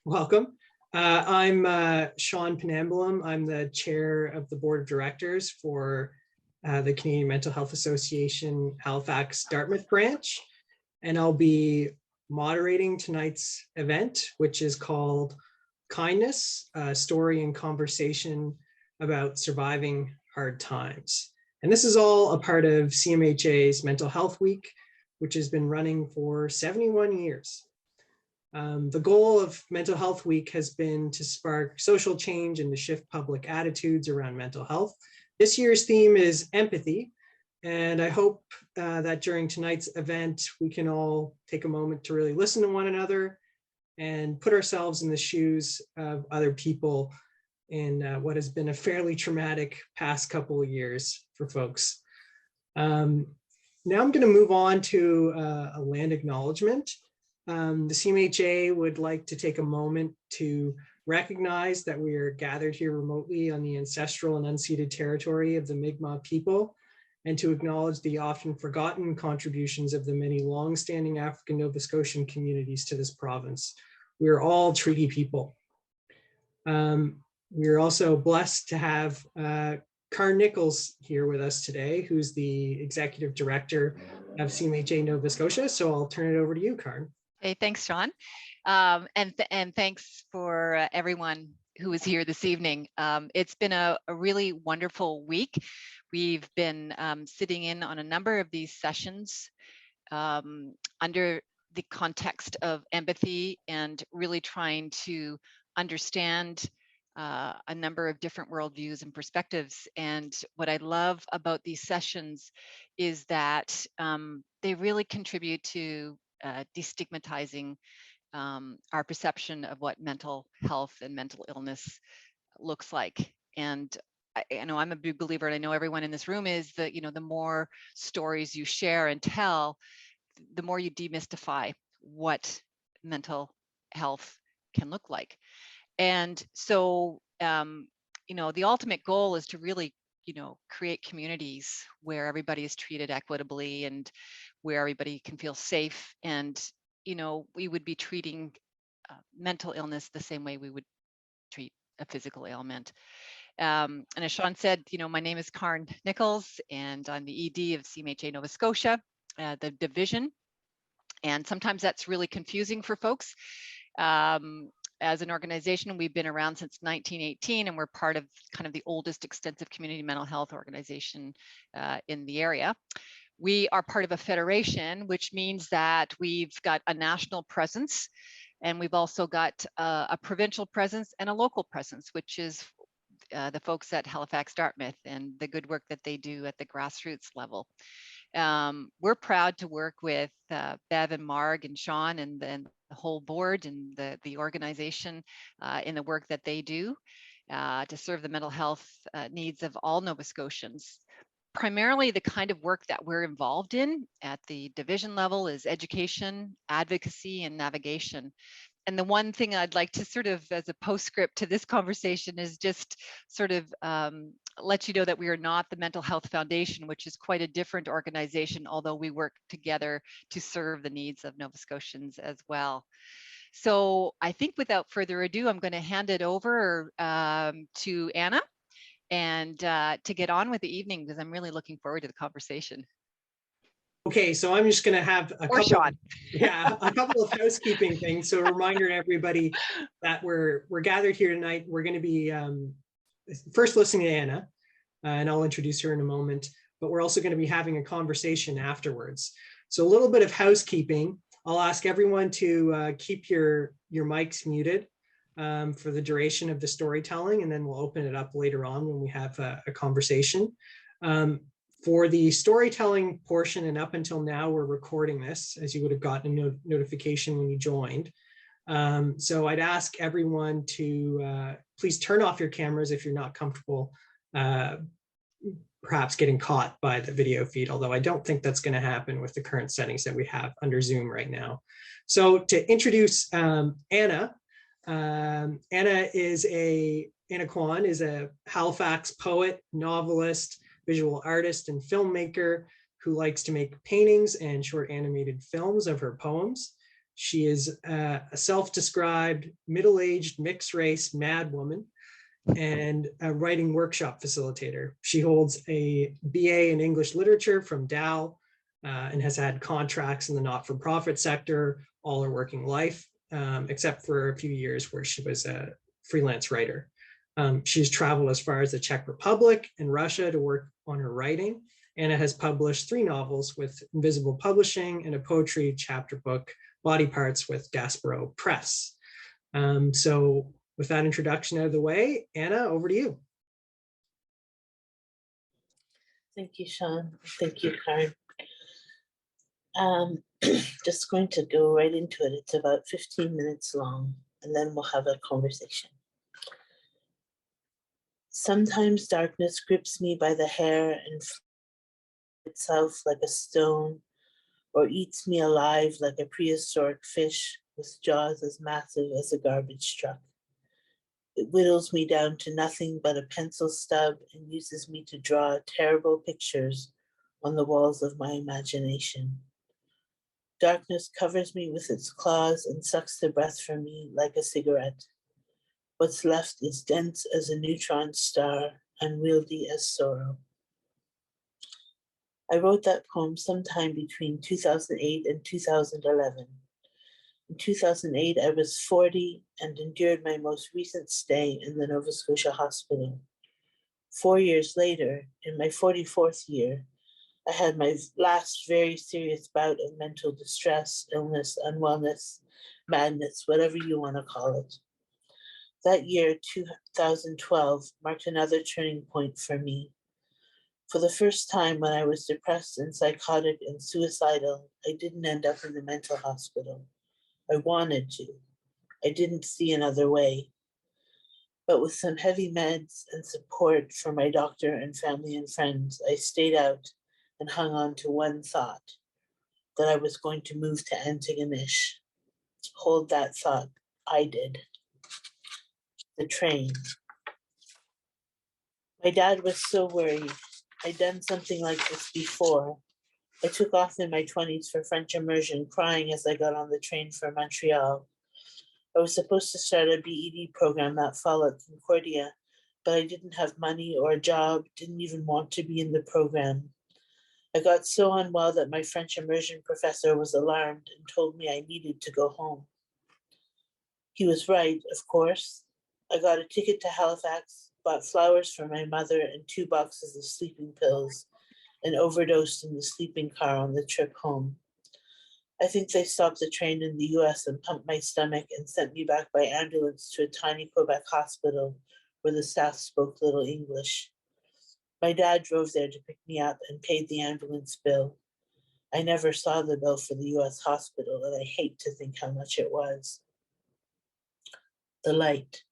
Welcome. I'm Sean Ponnambalam. I'm the chair of the board of directors for the Canadian Mental Health Association Halifax-Dartmouth branch, and I'll be moderating tonight's event, which is called Kindness, a Story and Conversation About Surviving Hard Times. And this is all a part of CMHA's Mental Health Week, which has been running for 71 years. The goal of Mental Health Week has been to spark social change and to shift public attitudes around mental health. This year's theme is empathy, and I hope that during tonight's event, we can all take a moment to really listen to one another and put ourselves in the shoes of other people in what has been a fairly traumatic past couple of years for folks. Now I'm going to move on to a land acknowledgement. The CMHA would like to take a moment to recognize that we are gathered here remotely on the ancestral and unceded territory of the Mi'kmaq people, and to acknowledge the often forgotten contributions of the many long-standing African Nova Scotian communities to this province. We are all treaty people. We are also blessed to have Karn Nichols here with us today, who's the executive director of CMHA-Nova Scotia. So I'll turn it over to you, Karn. Hey, thanks, Sean. And thanks for everyone who is here this evening. It's been a really wonderful week. We've been sitting in on a number of these sessions under the context of empathy and really trying to understand a number of different worldviews and perspectives. And what I love about these sessions is that they really contribute to destigmatizing our perception of what mental health and mental illness looks like. And I know I'm a big believer, and I know everyone in this room is, that, you know, the more stories you share and tell, the more you demystify what mental health can look like. And so, you know, the ultimate goal is to really, you know, create communities where everybody is treated equitably and where everybody can feel safe. And, you know, we would be treating mental illness the same way we would treat a physical ailment. And as Sean said, you know, my name is Karn Nichols, and I'm the ED of CMHA-Nova Scotia, the division. And sometimes that's really confusing for folks. As an organization, we've been around since 1918, and we're part of kind of the oldest extensive community mental health organization in the area. We are part of a federation, which means that we've got a national presence, and we've also got a provincial presence and a local presence, which is the folks at Halifax-Dartmouth and the good work that they do at the grassroots level. We're proud to work with Bev and Marg and Sean and then the whole board and the organization in the work that they do to serve the mental health needs of all Nova Scotians. Primarily, the kind of work that we're involved in at the division level is education, advocacy, and navigation. And the one thing I'd like to sort of, as a postscript to this conversation, is just sort of let you know that we are not the Mental Health Foundation, which is quite a different organization, although we work together to serve the needs of Nova Scotians as well. So I think without further ado, I'm going to hand it over to Anna and to get on with the evening, because I'm really looking forward to the conversation. Okay, so I'm just going to have a couple of housekeeping things. So a reminder to everybody that we're gathered here tonight. We're going to be first listening to Anna, and I'll introduce her in a moment, but we're also going to be having a conversation afterwards. So a little bit of housekeeping. I'll ask everyone to keep your mics muted for the duration of the storytelling, and then we'll open it up later on when we have a conversation. For the storytelling portion, and up until now, we're recording this, as you would have gotten a notification when you joined. So I'd ask everyone to please turn off your cameras if you're not comfortable perhaps getting caught by the video feed, although I don't think that's going to happen with the current settings that we have under Zoom right now. So to introduce Anna, Anna Quon is a Halifax poet, novelist, visual artist, and filmmaker who likes to make paintings and short animated films of her poems. She is a self-described middle-aged mixed race mad woman and a writing workshop facilitator. She holds a BA in English literature from Dow and has had contracts in the not-for-profit sector all her working life, except for a few years where she was a freelance writer. She's traveled as far as the Czech Republic and Russia to work on her writing. Anna has published 3 novels with Invisible Publishing and a poetry chapter book, Body Parts, with Gaspereau Press. So with that introduction out of the way, Anna, over to you. Thank you, Sean. Thank you, Karen. Just going to go right into it. It's about 15 minutes long, and then we'll have a conversation. Sometimes darkness grips me by the hair and itself like a stone, or eats me alive like a prehistoric fish with jaws as massive as a garbage truck. It whittles me down to nothing but a pencil stub and uses me to draw terrible pictures on the walls of my imagination. Darkness covers me with its claws and sucks the breath from me like a cigarette. What's left is dense as a neutron star, unwieldy as sorrow. I wrote that poem sometime between 2008 and 2011. In 2008, I was 40 and endured my most recent stay in the Nova Scotia hospital. 4 years later, in my 44th year, I had my last very serious bout of mental distress, illness, unwellness, madness, whatever you want to call it. That year, 2012, marked another turning point for me. For the first time, when I was depressed and psychotic and suicidal, I didn't end up in the mental hospital. I wanted to. I didn't see another way. But with some heavy meds and support from my doctor and family and friends, I stayed out and hung on to one thought, that I was going to move to Antigonish. Hold that thought. I did. The train. My dad was so worried. I'd done something like this before. I took off in my 20s for French immersion, crying as I got on the train for Montreal. I was supposed to start a BEd program that fall at Concordia, but I didn't have money or a job, didn't even want to be in the program. I got so unwell that my French immersion professor was alarmed and told me I needed to go home. He was right, of course. I got a ticket to Halifax, bought flowers for my mother and 2 boxes of sleeping pills, and overdosed in the sleeping car on the trip home. I think they stopped the train in the US and pumped my stomach and sent me back by ambulance to a tiny Quebec hospital where the staff spoke little English. My dad drove there to pick me up and paid the ambulance bill. I never saw the bill for the US hospital, and I hate to think how much it was. The light.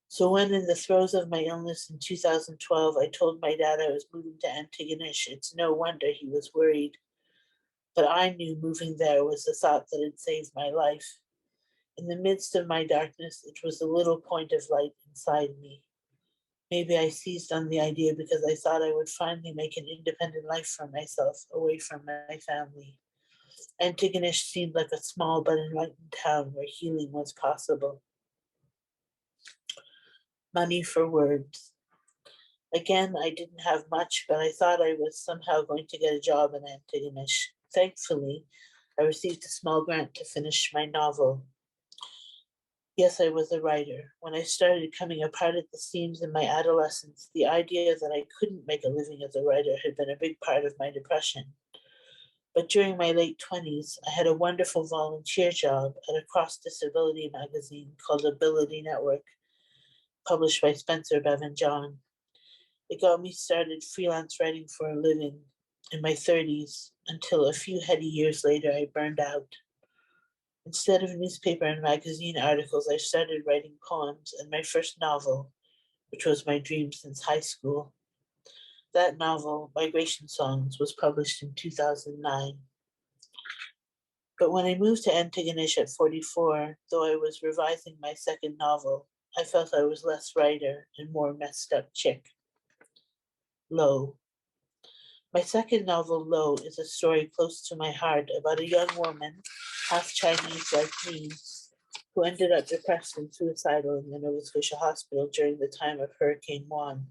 So when in the throes of my illness in 2012, I told my dad I was moving to Antigonish, it's no wonder he was worried. But I knew moving there was the thought that had saved my life. In the midst of my darkness, it was a little point of light inside me. Maybe I seized on the idea because I thought I would finally make an independent life for myself, away from my family. Antigonish seemed like a small but enlightened town where healing was possible. Money for words. Again, I didn't have much, but I thought I was somehow going to get a job in Antigonish. Thankfully, I received a small grant to finish my novel. Yes, I was a writer. When I started coming apart at the seams in my adolescence, the idea that I couldn't make a living as a writer had been a big part of my depression. But during my late 20s, I had a wonderful volunteer job at a cross-disability magazine called Ability Network, published by Spencer Bevan John. It got me started freelance writing for a living in my 30s until a few heady years later I burned out. Instead of newspaper and magazine articles, I started writing poems and my first novel, which was my dream since high school. That novel, Migration Songs, was published in 2009. But when I moved to Antigonish at 44, though I was revising my second novel, I felt I was less writer and more messed up chick. Low. My second novel, Low, is a story close to my heart about a young woman, half Chinese like me, who ended up depressed and suicidal in the Nova Scotia hospital during the time of Hurricane Quon.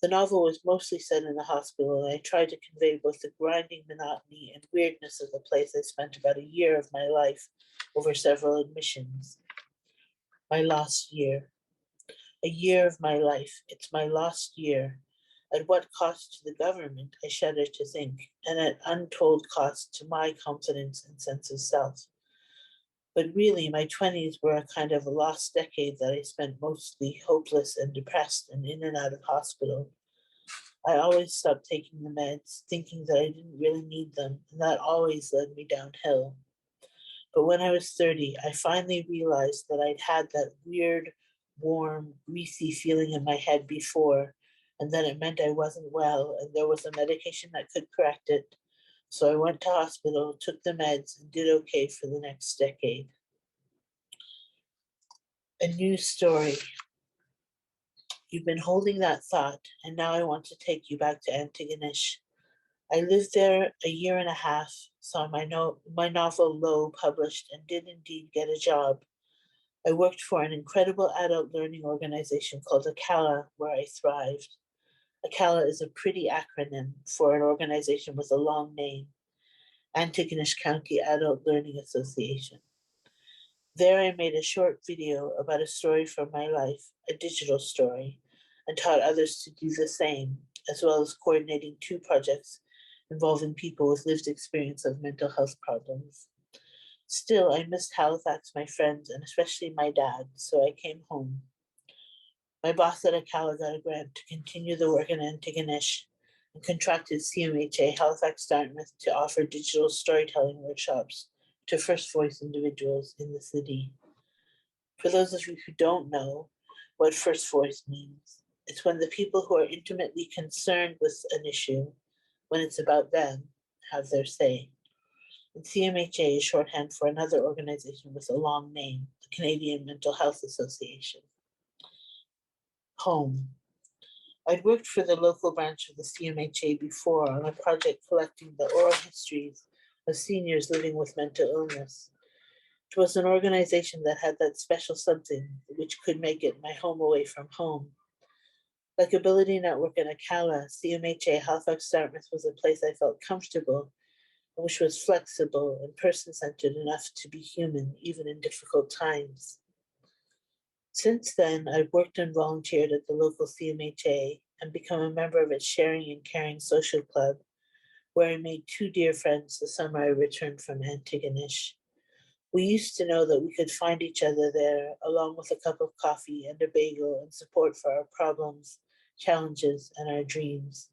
The novel was mostly set in the hospital, and I tried to convey both the grinding monotony and weirdness of the place I spent about a year of my life over several admissions. My lost year. A year of my life. It's my lost year. At what cost to the government, I shudder to think, and at untold cost to my confidence and sense of self. But really, my 20s were a kind of a lost decade that I spent mostly hopeless and depressed and in and out of hospital. I always stopped taking the meds, thinking that I didn't really need them, and that always led me downhill. But when I was 30, I finally realized that I'd had that weird, warm, greasy feeling in my head before, and that it meant I wasn't well, and there was a medication that could correct it. So I went to hospital, took the meds, and did okay for the next decade. A new story. You've been holding that thought, and now I want to take you back to Antigonish. I lived there a year and a half, saw my novel Low published, and did indeed get a job. I worked for an incredible adult learning organization called ACALA, where I thrived. ACALA is a pretty acronym for an organization with a long name, Antigonish County Adult Learning Association. There I made a short video about a story from my life, a digital story, and taught others to do the same, as well as coordinating 2 projects involving people with lived experience of mental health problems. Still, I missed Halifax, my friends, and especially my dad, so I came home. My boss at ACALA got a grant to continue the work in Antigonish and contracted CMHA Halifax-Dartmouth to offer digital storytelling workshops to First Voice individuals in the city. For those of you who don't know what First Voice means, it's when the people who are intimately concerned with an issue, when it's about them, have their say. And CMHA is shorthand for another organization with a long name, the Canadian Mental Health Association. Home. I'd worked for the local branch of the CMHA before on a project collecting the oral histories of seniors living with mental illness. It was an organization that had that special something which could make it my home away from home. Like Ability Network and ACALA, CMHA Halifax-Dartmouth was a place I felt comfortable, which was flexible and person-centered enough to be human, even in difficult times. Since then, I've worked and volunteered at the local CMHA and become a member of its Sharing and Caring Social Club, where I made 2 dear friends the summer I returned from Antigonish. We used to know that we could find each other there, along with a cup of coffee and a bagel and support for our problems, challenges, and our dreams.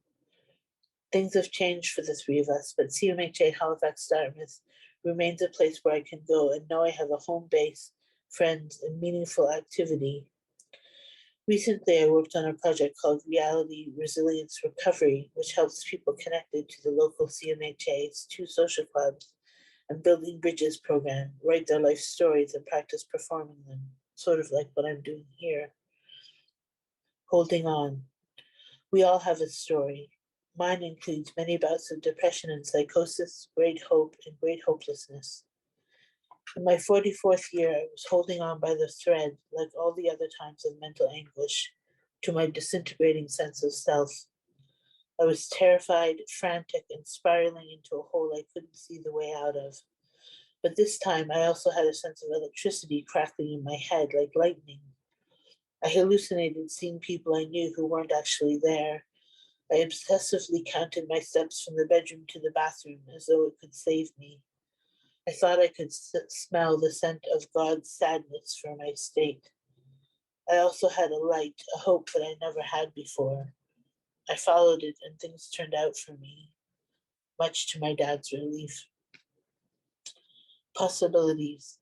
Things have changed for the 3 of us, but CMHA Halifax-Dartmouth remains a place where I can go and know I have a home base, friends, and meaningful activity. Recently, I worked on a project called Reality Resilience Recovery, which helps people connected to the local CMHA's 2 social clubs and Building Bridges program write their life stories and practice performing them, sort of like what I'm doing here. Holding on. We all have a story. Mine includes many bouts of depression and psychosis, great hope, and great hopelessness. In my 44th year, I was holding on by the thread, like all the other times of mental anguish, to my disintegrating sense of self. I was terrified, frantic, and spiraling into a hole I couldn't see the way out of. But this time, I also had a sense of electricity crackling in my head like lightning. I hallucinated seeing people I knew who weren't actually there. I obsessively counted my steps from the bedroom to the bathroom as though it could save me. I thought I could smell the scent of God's sadness for my state. I also had a light, a hope that I never had before. I followed it and things turned out for me, much to my dad's relief. Possibilities.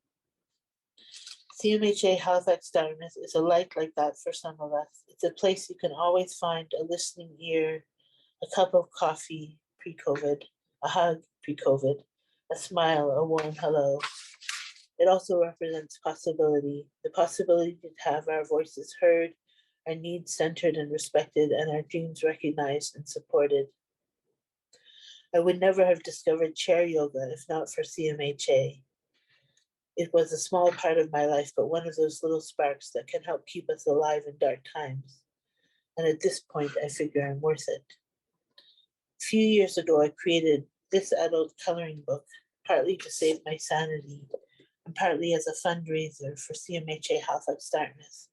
CMHA Halifax-Dartmouth is a light like that for some of us. It's a place you can always find a listening ear, a cup of coffee pre-COVID, a hug pre-COVID, a smile, a warm hello. It also represents possibility, the possibility to have our voices heard, our needs centered and respected, and our dreams recognized and supported. I would never have discovered chair yoga if not for CMHA. It was a small part of my life, but one of those little sparks that can help keep us alive in dark times. And at this point, I figure I'm worth it. A few years ago, I created this adult coloring book, partly to save my sanity and partly as a fundraiser for CMHA Halifax-Dartmouth.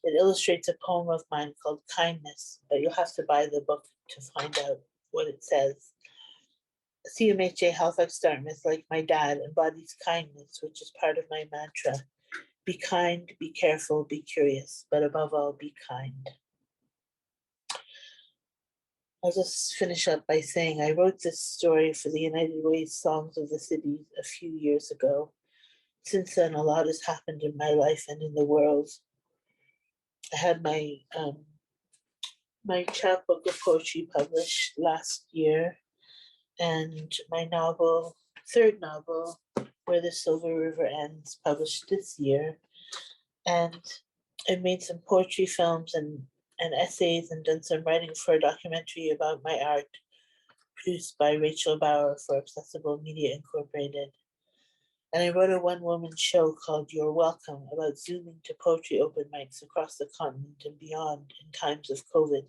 It illustrates a poem of mine called Kindness, but you'll have to buy the book to find out what it says. CMHA Halifax-Dartmouth, like my dad, embodies kindness, which is part of my mantra. Be kind, be careful, be curious, but above all, be kind. I'll just finish up by saying I wrote this story for the United Way's Songs of the Cities a few years ago. Since then, a lot has happened in my life and in the world. I had my chapbook of poetry published last year, and my novel, third novel, Where the Silver River Ends, published this year. And I made some poetry films and essays and done some writing for a documentary about my art produced by Rachel Bauer for Accessible Media Incorporated. And I wrote a one-woman show called You're Welcome about zooming to poetry open mics across the continent and beyond in times of COVID.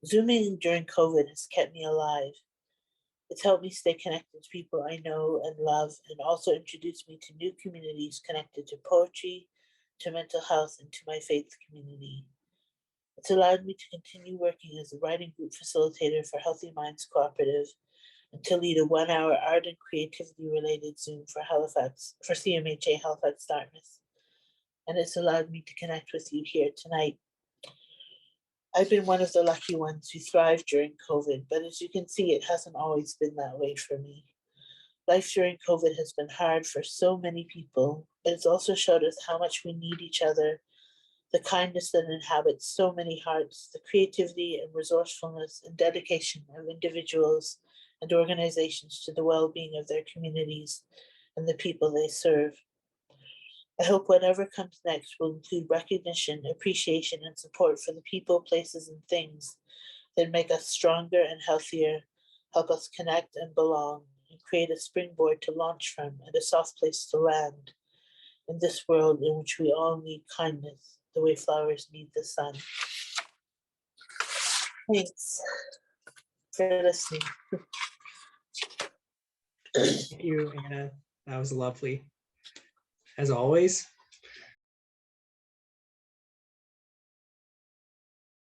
Zooming during COVID has kept me alive. It's helped me stay connected to people I know and love, and also introduced me to new communities connected to poetry, to mental health, and to my faith community. It's allowed me to continue working as a writing group facilitator for Healthy Minds Cooperative and to lead a 1-hour art and creativity related Zoom for CMHA Halifax-Dartmouth. And it's allowed me to connect with you here tonight. I've been one of the lucky ones who thrived during COVID, but as you can see, it hasn't always been that way for me. Life during COVID has been hard for so many people, but it's also showed us how much we need each other, the kindness that inhabits so many hearts, the creativity and resourcefulness and dedication of individuals and organizations to the well-being of their communities and the people they serve. I hope whatever comes next will include recognition, appreciation, and support for the people, places, and things that make us stronger and healthier, help us connect and belong, and create a springboard to launch from and a soft place to land in this world in which we all need kindness, the way flowers need the sun. Thanks for listening. Thank you, Anna. That was lovely, as always.